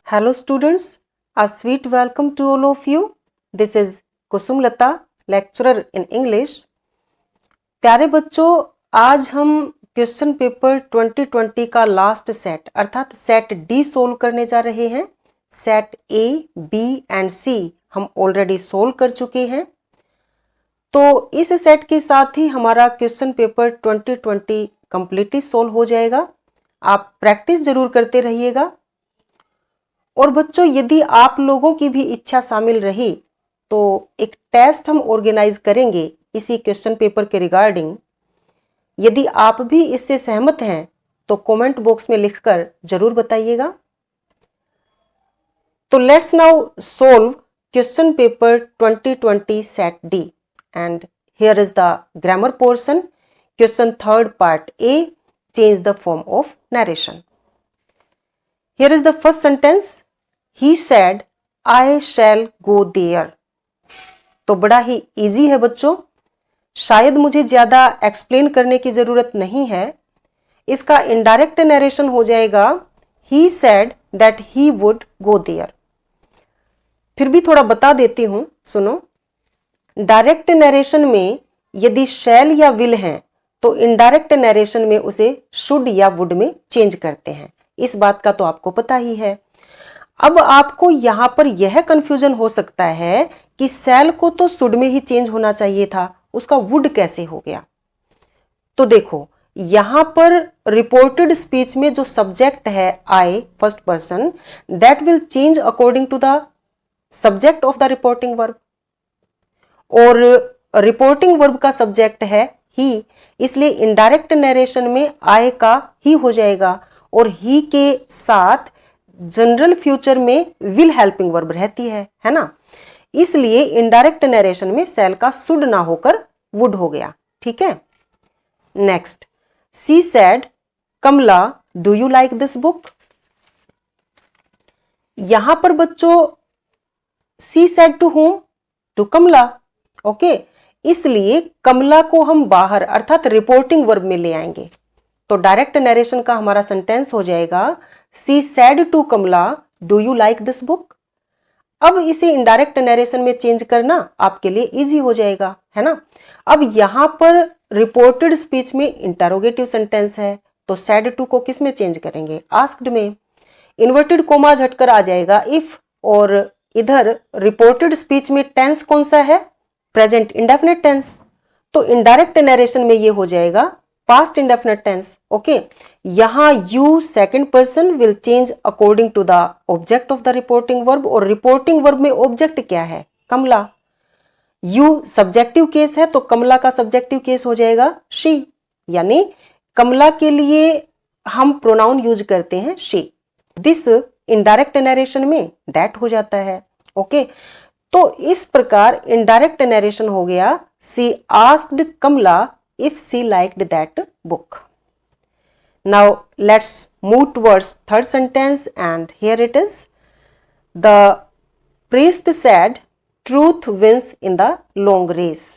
Hello students, a sweet welcome to all of you. This is Kusum Lata, lecturer in English. प्यारे बच्चों, आज हम question paper 2020 का last set अर्थात set D solve करने जा रहे हैं. सेट ए, बी एंड सी हम ऑलरेडी सोल्व कर चुके हैं. तो इस सेट के साथ ही हमारा क्वेश्चन पेपर 2020 कंप्लीटली सोल्व हो जाएगा. आप प्रैक्टिस जरूर करते रहिएगा. और बच्चों, यदि आप लोगों की भी इच्छा शामिल रही तो एक टेस्ट हम ऑर्गेनाइज करेंगे इसी क्वेश्चन पेपर के रिगार्डिंग. यदि आप भी इससे सहमत हैं तो कमेंट बॉक्स में लिखकर जरूर बताइएगा. तो let's now solve question paper 2020 set D and here is the grammar portion. Question third part A, change the form of narration. Here is the first sentence. He said, I shall go there. तो बड़ा ही easy है बच्चों. शायद मुझे ज्यादा explain करने की जरूरत नहीं है. इसका इनडायरेक्ट नरेशन हो जाएगा He said that he would go there. फिर भी थोड़ा बता देती हूं, सुनो. डायरेक्ट नरेशन में यदि शैल या विल है तो इनडायरेक्ट नरेशन में उसे शुड या वुड में चेंज करते हैं. इस बात का तो आपको पता ही है. अब आपको यहां पर यह कंफ्यूजन हो सकता है कि शैल को तो शुड में ही चेंज होना चाहिए था, उसका वुड कैसे हो गया. तो देखो, यहां पर रिपोर्टेड स्पीच में जो सब्जेक्ट है I first person, that will change according to the subject of the reporting verb. और रिपोर्टिंग वर्ब का सब्जेक्ट है ही, इसलिए इनडायरेक्ट नरेशन में आई का ही हो जाएगा. और ही के साथ जनरल फ्यूचर में विल हेल्पिंग वर्ब रहती है ना. इसलिए इनडायरेक्ट नरेशन में शैल का शुड ना होकर वुड हो गया. ठीक है. Next, she said, Kamala do you like this book. यहां पर बच्चों she said to home, to Kamala. Okay, इसलिए कमला को हम बाहर अर्थात रिपोर्टिंग वर्ब में ले आएंगे. तो डायरेक्ट नरेशन का हमारा सेंटेंस हो जाएगा she said to Kamala do you like this book. अब इसे इनडायरेक्ट नरेशन में चेंज करना आपके लिए इजी हो जाएगा, है ना. अब यहां पर रिपोर्टेड स्पीच में इंटरोगेटिव सेंटेंस है तो सेड टू को किस में चेंज करेंगे, आस्क्ड में. इन्वर्टेड कोमा हटकर आ जाएगा इफ. और इधर रिपोर्टेड स्पीच में टेंस कौन सा है, प्रेजेंट इंडेफिनिट टेंस. तो इनडायरेक्ट नरेशन में ये हो जाएगा पास्ट इंडेफिनिट टेंस. ओके, यहां you second person will change according to the object of the reporting verb. और रिपोर्टिंग वर्ब में ऑब्जेक्ट क्या है, कमला. यू सब्जेक्टिव केस है तो कमला का सब्जेक्टिव केस हो जाएगा शी. यानी कमला के लिए हम प्रोनाउन यूज करते हैं शी. दिस इनडायरेक्ट नरेशन में दैट हो जाता है. ओके, तो इस प्रकार इनडायरेक्ट नरेशन हो गया she asked Kamala if she liked that book. Now let's move towards third sentence and here it is. The priest said truth wins in the long race.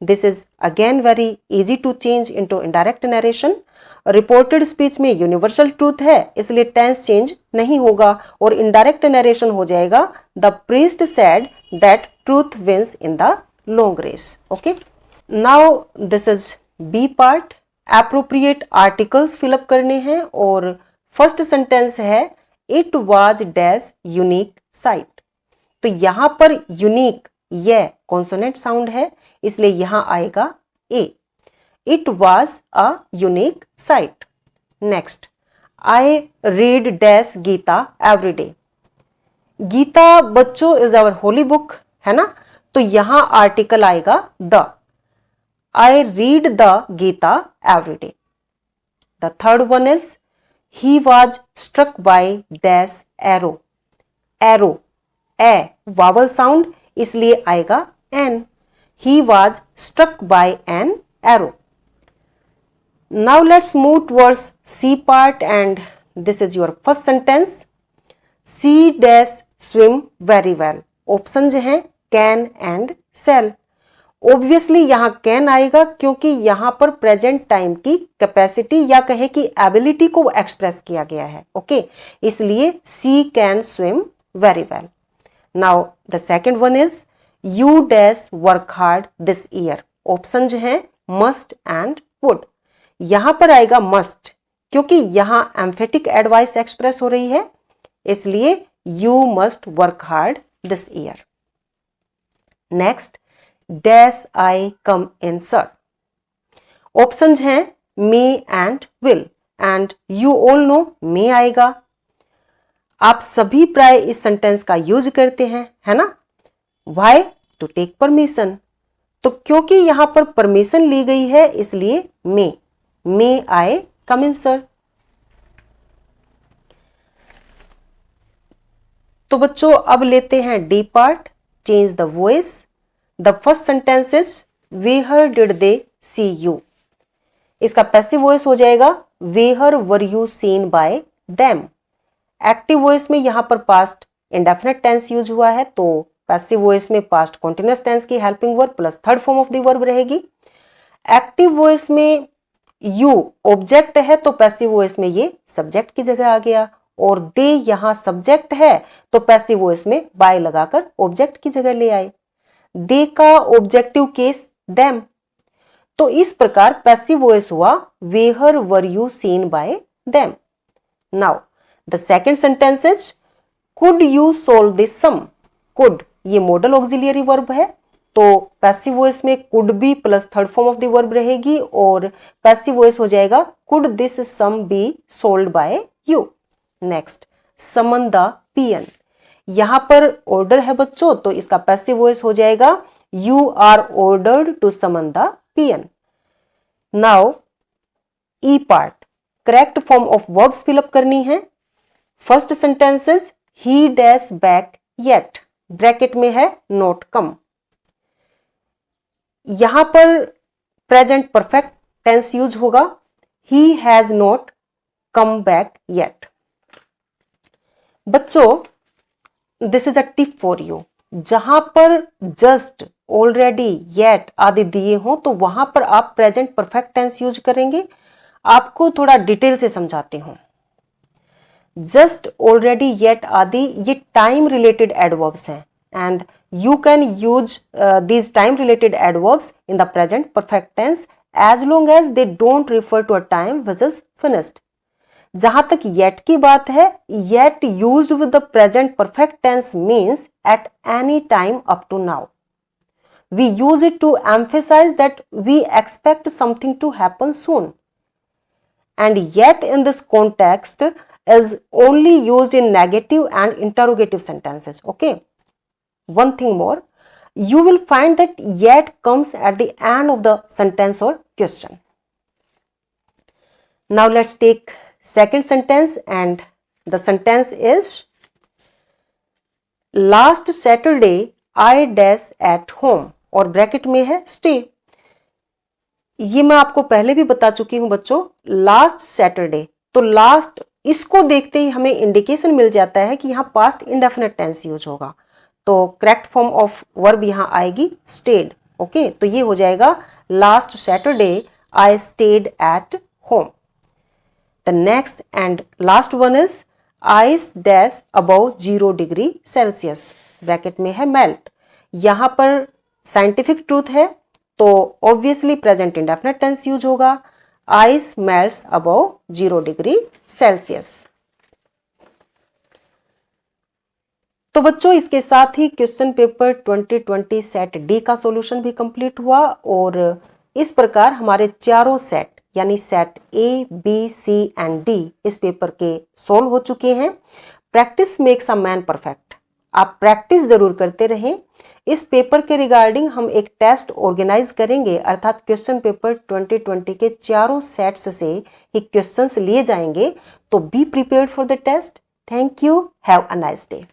This is again very easy to change into indirect narration. Reported speech में universal truth है इसलिए tense change नहीं होगा और indirect narration हो जाएगा the priest said that truth wins in the long race. Okay. Now this is B part. appropriate articles fill up करने हैं और फर्स्ट सेंटेंस है it was dash unique sight. तो यहां पर unique यह कॉन्सोनेंट साउंड है इसलिए यहां आएगा A. It was a unique sight. Next, I read dash Gita every day. Gita बच्चों इज आवर होली बुक, है ना. तो यहां आर्टिकल आएगा the. I read the Gita every day. The third one is he was struck by dash arrow. Arrow, a vowel sound इसलिए आएगा an. He was struck by an arrow. Now let's move towards C part and this is your first sentence. C dash swim very well. Options हैं can and shall. Obviously यहां can आएगा क्योंकि यहां पर present time की capacity या कहे कि एबिलिटी को एक्सप्रेस किया गया है। ओके, इसलिए she can swim very well. Now the second one is you dash work hard this year. Option हैं मस्ट एंड वुड। यहां पर आएगा मस्ट क्योंकि यहां एम्फेटिक एडवाइस एक्सप्रेस हो रही है, इसलिए you must work hard this year. Next, dash I come in sir. Options हैं may and will, and you all know may आएगा। आप सभी प्राय इस सेंटेंस का यूज करते हैं, है ना। व्हाई? To take permission. तो क्योंकि यहां पर परमिशन ली गई है इसलिए मे आई कम इन सर। तो बच्चों अब लेते हैं D part, change the voice. The first sentence is where did they see you. इसका पैसिव वॉइस हो जाएगा where were you seen by them. Active voice में यहां पर पास्ट इंडेफिनिट टेंस यूज हुआ है, तो पैसिव वॉइस में पास्ट कॉन्टिन्यूअस टेंस की helping verb plus third form of the verb रहेगी। एक्टिव वॉइस में यू ऑब्जेक्ट है तो पैसिव वॉइस में ये सब्जेक्ट की जगह आ गया, और दे यहां सब्जेक्ट है तो पैसिव वॉइस में बाय लगाकर ऑब्जेक्ट की जगह ले आए। दे का ऑब्जेक्टिव केस देम। तो इस प्रकार पैसिव वॉइस हुआ where were you seen by them. Now the second sentence is could you solve this sum. Could ये मॉडल ऑक्सिलियरी वर्ब है, तो पैसिव वॉइस में could be plus third form of the verb रहेगी, और passive voice हो जाएगा could this sum be solved by you. Next, summon the peon. यहां पर ऑर्डर है बच्चों, तो इसका पैसिव वॉइस हो जाएगा you are ordered to summon the peon. Now E part, correct form of verbs fill up करनी है। First sentence is he dash back yet, bracket में है नॉट कम। यहां पर प्रेजेंट परफेक्ट टेंस यूज होगा, he has not come back yet. बच्चों this is a tip for you, जहां पर जस्ट, ऑलरेडी, येट आदि दिए हो तो वहां पर आप प्रेजेंट परफेक्ट टेंस यूज करेंगे। आपको थोड़ा डिटेल से समझाते हूं। जस्ट, ऑलरेडी, येट आदि ये टाइम रिलेटेड एडवर्ब्स हैं, and you can use these time related adverbs in the present perfect tense as long as they don't refer to a time which is finished. जहां तक yet की बात है, yet used with the present perfect tense means at any time up to now. We use it to emphasize that we expect something to happen soon. And yet in this context is only used in negative and interrogative sentences. Okay. One thing more, you will find that yet comes at the end of the sentence or question. Now let's take second sentence, and the sentence is last Saturday I dash at home, और bracket में है stay। ये मैं आपको पहले भी बता चुकी हूं बच्चों, लास्ट सैटरडे, तो लास्ट इसको देखते ही हमें इंडिकेशन मिल जाता है कि यहां पास्ट इंडेफिनिट टेंस यूज होगा, तो करेक्ट फॉर्म ऑफ वर्ब यहां आएगी स्टेड। ओके, तो ये हो जाएगा last Saturday I stayed at home. The next and last one is ice dash above 0 degree Celsius, bracket में है मेल्ट। यहां पर साइंटिफिक ट्रूथ है, तो obviously present indefinite tense use होगा, ice melts above 0 degree Celsius. तो बच्चों इसके साथ ही क्वेश्चन पेपर 2020 सेट डी का सॉल्यूशन भी कंप्लीट हुआ, और इस प्रकार हमारे चारों सेट यानी set A, B, C and D इस पेपर के सोल्व हो चुके हैं। Practice makes a man perfect. आप प्रैक्टिस जरूर करते रहें। इस पेपर के रिगार्डिंग हम एक टेस्ट ऑर्गेनाइज करेंगे, अर्थात क्वेश्चन पेपर 2020 के चारों सेट्स से ही क्वेश्चंस लिए जाएंगे, तो be prepared for the test. Thank you, have a nice day.